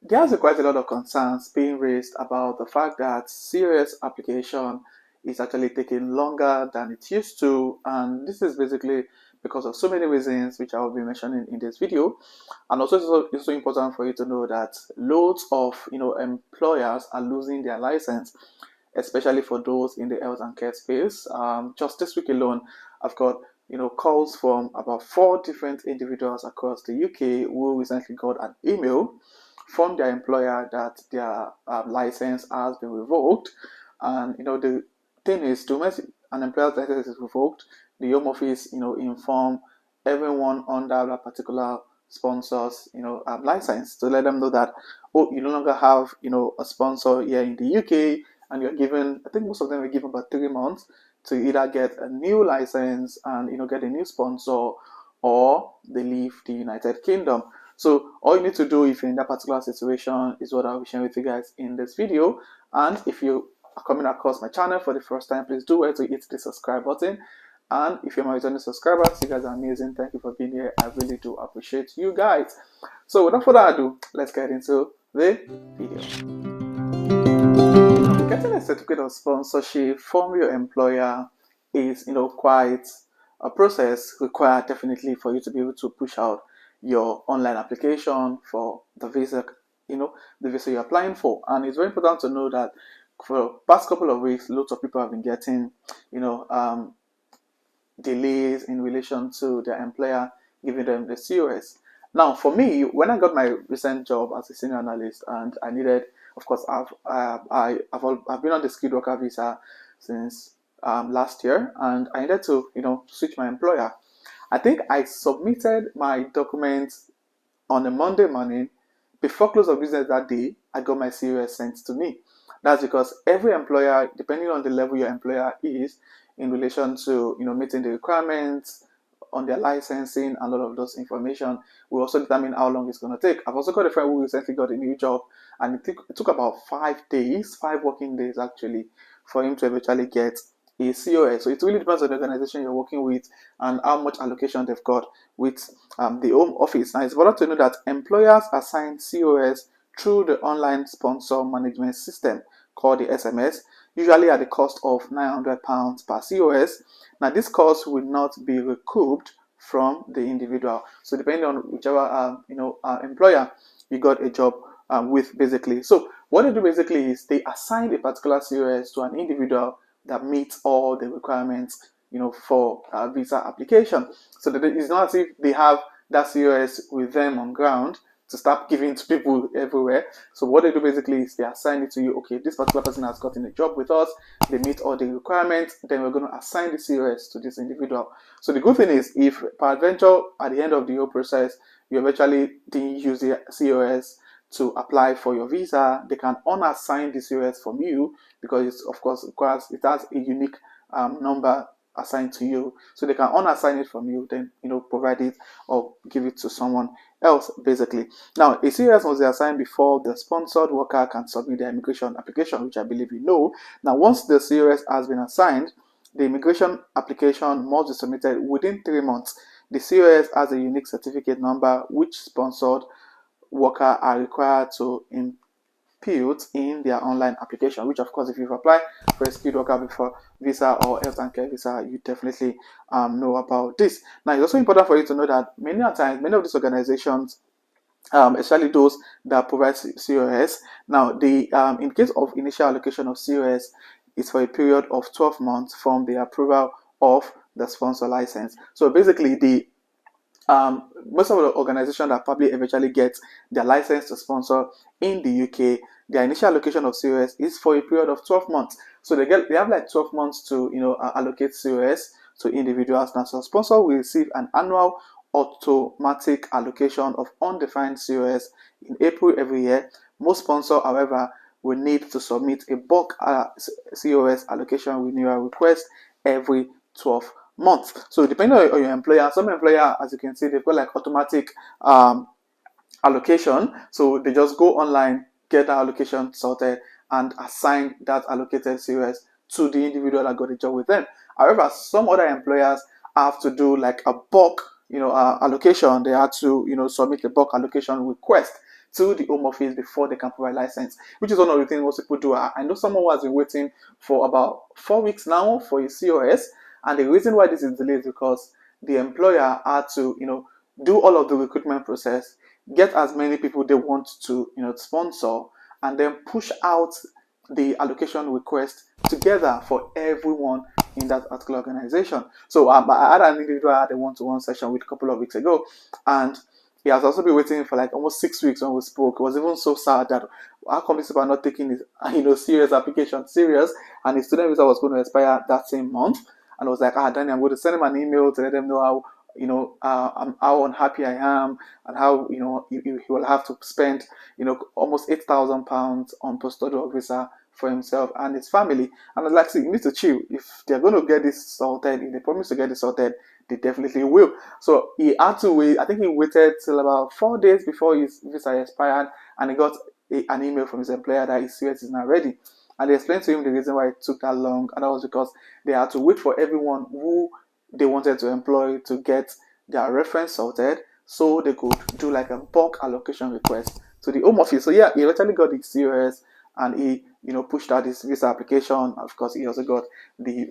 There's quite a lot of concerns being raised about the fact that COS application is actually taking longer than it used to, and this is basically because of so many reasons which I will be mentioning in this video. And also it's so important for you to know that loads of employers are losing their license, especially for those in the health and care space. Just this week alone, I've got calls from about 4 different individuals across the UK who recently got an email from their employer that their license has been revoked. And the thing is, to make an employer's license is revoked, the Home Office inform everyone under that particular sponsors license to let them know that, oh, you no longer have a sponsor here in the UK, and you're given, I think most of them are given about 3 months to either get a new license and get a new sponsor, or they leave the United Kingdom. So all you need to do if you're in that particular situation is what I'll be sharing with you guys in this video. And if you are coming across my channel for the first time, please do well to hit the subscribe button. And if you're my returning subscribers, you guys are amazing. Thank you for being here. I really do appreciate you guys. So without further ado, let's get into the video. Getting a certificate of sponsorship from your employer is quite a process required definitely for you to be able to push out your online application for the visa, the visa you're applying for. And it's very important to know that for the past couple of weeks, lots of people have been getting delays in relation to their employer giving them the COS. Now, for me, when I got my recent job as a senior analyst, and I needed, of course, I've been on the skilled worker visa since last year, and I needed to switch my employer. I think I submitted my documents on a Monday morning. Before close of business that day, I got my COS sent to me. That's because every employer, depending on the level your employer is in relation to meeting the requirements on their licensing and all of those information, will also determine how long it's going to take. I've also got a friend who recently got a new job, and it took about 5 working days actually, for him to eventually get a COS. So it really depends on the organization you're working with and how much allocation they've got with the Home Office. Now, it's important to know that employers assign COS through the online sponsor management system called the SMS, usually at the cost of £900 per COS. Now, this cost will not be recouped from the individual. So, depending on whichever employer you got a job with, basically. So, what they do basically is they assign a particular COS to an individual that meets all the requirements, for visa application. So that it's not as if they have that COS with them on ground to start giving to people everywhere. So what they do basically is they assign it to you. Okay, this particular person has gotten a job with us, they meet all the requirements, then we're going to assign the COS to this individual. So the good thing is, if peradventure at the end of the whole process you eventually didn't use the COS to apply for your visa, they can unassign the COS from you, because it's, of course, it has a unique number assigned to you. So they can unassign it from you, then provide it or give it to someone else, basically. Now, a COS must be assigned before the sponsored worker can submit their immigration application, which I believe you know. Now, once the COS has been assigned, the immigration application must be submitted within 3 months. The COS has a unique certificate number which sponsored worker are required to input in their online application, which, of course, if you've applied for a skilled worker before visa or health and care visa, you definitely know about this. Now, it's also important for you to know that many of these organizations, especially those that provide COS, now the in case of initial allocation of COS, it's for a period of 12 months from the approval of the sponsor license. So basically, the most of the organizations that probably eventually get their license to sponsor in the UK, their initial allocation of COS is for a period of 12 months. So they have like 12 months to allocate COS to individuals. Now, so sponsor will receive an annual automatic allocation of undefined COS in April every year. Most sponsors, however, will need to submit a bulk COS allocation renewal request every 12 months. So depending on your employer, some employer, as you can see, they've got like automatic allocation. So they just go online, get that allocation sorted, and assign that allocated COS to the individual that got a job with them. However, some other employers have to do like a bulk allocation. They have to submit a bulk allocation request to the Home Office before they can provide license, which is one of the things most people do. I know someone who has been waiting for about 4 weeks now for a COS, and the reason why this is delayed is because the employer had to, do all of the recruitment process, get as many people they want to, sponsor, and then push out the allocation request together for everyone in that particular organization. So I had an individual I had a one-to-one session with a couple of weeks ago, and he has also been waiting for like almost 6 weeks when we spoke. It was even so sad that how come these people are not taking his, serious application serious, and his student visa was going to expire that same month. And I was like, Danny, I'm going to send him an email to let them know how, how unhappy I am, and how, he will have to spend, almost £8,000 on postgraduate visa for himself and his family. And I was like, see, you need to chill. If they're going to get this sorted, if they promise to get this sorted, they definitely will. So he had to wait. I think he waited till about 4 days before his visa expired, and he got an email from his employer that his COS is now ready. And they explained to him the reason why it took that long, and that was because they had to wait for everyone who they wanted to employ to get their reference sorted, so they could do like a bulk allocation request to the Home Office. So yeah, he eventually got the COS, and he pushed out his visa application. Of course, he also got he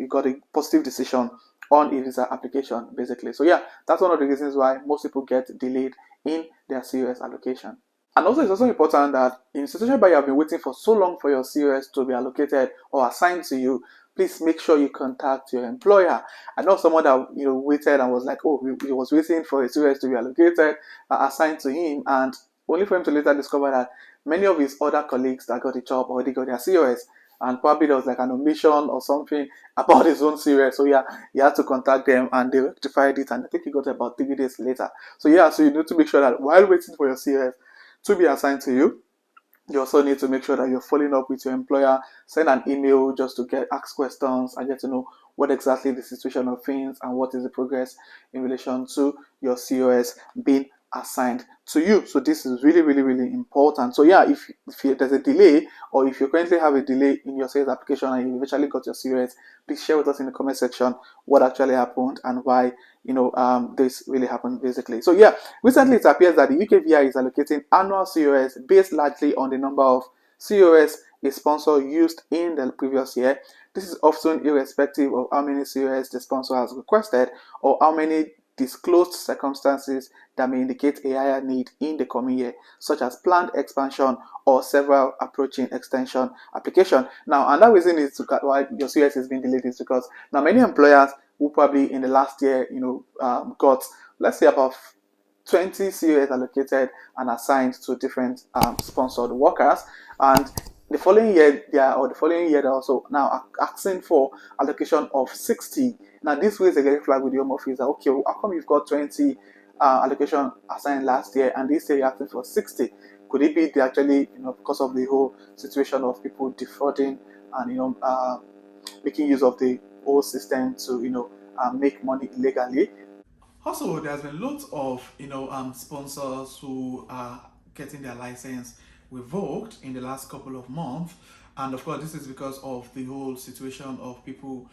got a positive decision on a visa application, basically. So yeah, that's one of the reasons why most people get delayed in their COS allocation. And also, it's also important that in a situation where you have been waiting for so long for your COS to be allocated or assigned to you, please make sure you contact your employer. I know someone that waited and was like, oh, he was waiting for his COS to be allocated, assigned to him, and only for him to later discover that many of his other colleagues that got the job already got their COS, and probably there was like an omission or something about his own COS. So yeah, he had to contact them, and they rectified it, and I think he got it about 3 days later. So yeah, so you need to make sure that while waiting for your COS to be assigned to you, you also need to make sure that you're following up with your employer. Send an email just to ask questions and get to know what exactly the situation of things and what is the progress in relation to your COS being assigned to you. So this is really, really, really important. So yeah, if there's a delay, or if you currently have a delay in your sales application and you eventually got your COS, please share with us in the comment section what actually happened and why this really happened, basically. So yeah, recently it appears that the UKVI is allocating annual COS based largely on the number of COS a sponsor used in the previous year. This is often irrespective of how many COS the sponsor has requested or how many disclosed circumstances that may indicate a higher need in the coming year, such as planned expansion or several approaching extension application. Now, another reason is why your COS is being delayed is because now many employers who probably in the last year, got, let's say, about 20 COS allocated and assigned to different sponsored workers, and the following year they're also now asking for allocation of 60. Now this raises a red flag with the Home Office that, okay, how come you've got 20 allocation assigned last year and this year you're asking for 60? Could it be they actually, because of the whole situation of people defrauding and making use of the whole system to make money illegally? Also, there's been lots of sponsors who are getting their license revoked in the last couple of months, and of course, this is because of the whole situation of people,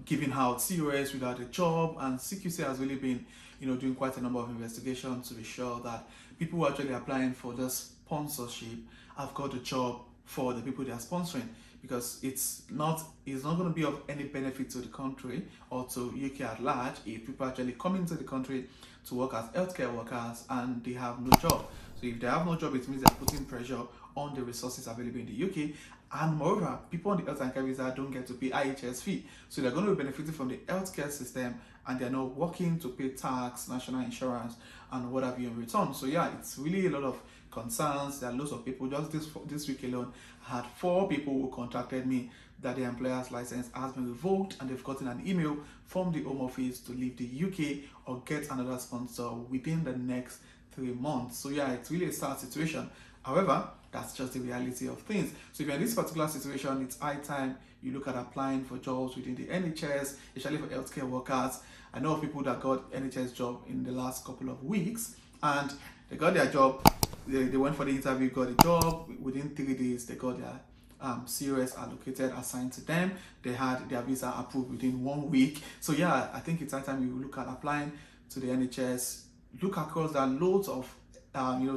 giving out COS without a job, and CQC has really been, doing quite a number of investigations to be sure that people who are actually applying for the sponsorship have got a job for the people they are sponsoring, because it's not going to be of any benefit to the country or to UK at large if people actually come into the country to work as healthcare workers and they have no job. So if they have no job, it means they're putting pressure on the resources available in the UK. And moreover, people on the health and care visa don't get to pay IHS fee. So they're going to be benefiting from the healthcare system, and they're not working to pay tax, national insurance, and what have you in return. So yeah, it's really a lot of concerns. There are lots of people. Just this week alone, I had 4 people who contacted me that their employer's license has been revoked, and they've gotten an email from the Home Office to leave the UK or get another sponsor within the next 3 months. So yeah, it's really a sad situation. However, that's just the reality of things. So if you're in this particular situation, it's high time you look at applying for jobs within the NHS, especially for healthcare workers. I know of people that got NHS job in the last couple of weeks, and they got their job. They went for the interview, got a job. Within 3 days, they got their COS allocated, assigned to them. They had their visa approved within 1 week. So yeah, I think it's high time you look at applying to the NHS look across, there are loads of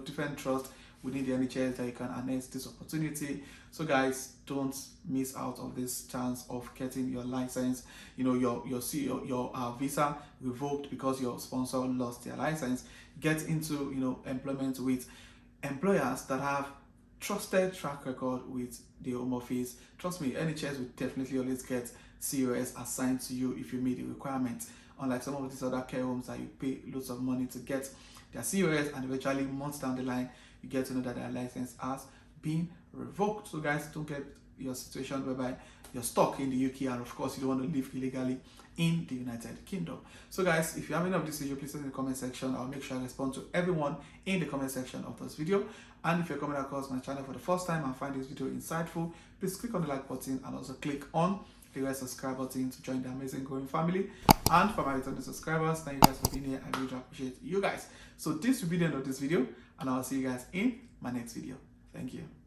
different trusts within the NHS that you can harness this opportunity. So guys, don't miss out of this chance of getting your license, your visa revoked because your sponsor lost their license. Get into employment with employers that have trusted track record with the Home Office. Trust me, NHS will definitely always get COS assigned to you if you meet the requirements. Unlike some of these other care homes that you pay loads of money to get their COS, and eventually months down the line you get to know that their license has been revoked. So guys, don't get your situation whereby you're stuck in the UK and of course you don't want to live illegally in the United Kingdom. So guys, if you have any of this video, please put in the comment section. I'll make sure I respond to everyone in the comment section of this video. And if you're coming across my channel for the first time and find this video insightful, please click on the like button and also click on the red subscribe button to join the amazing growing family. And for my returning subscribers, thank you guys for being here. I really appreciate you guys. So this will be the end of this video, and I'll see you guys in my next video. Thank you.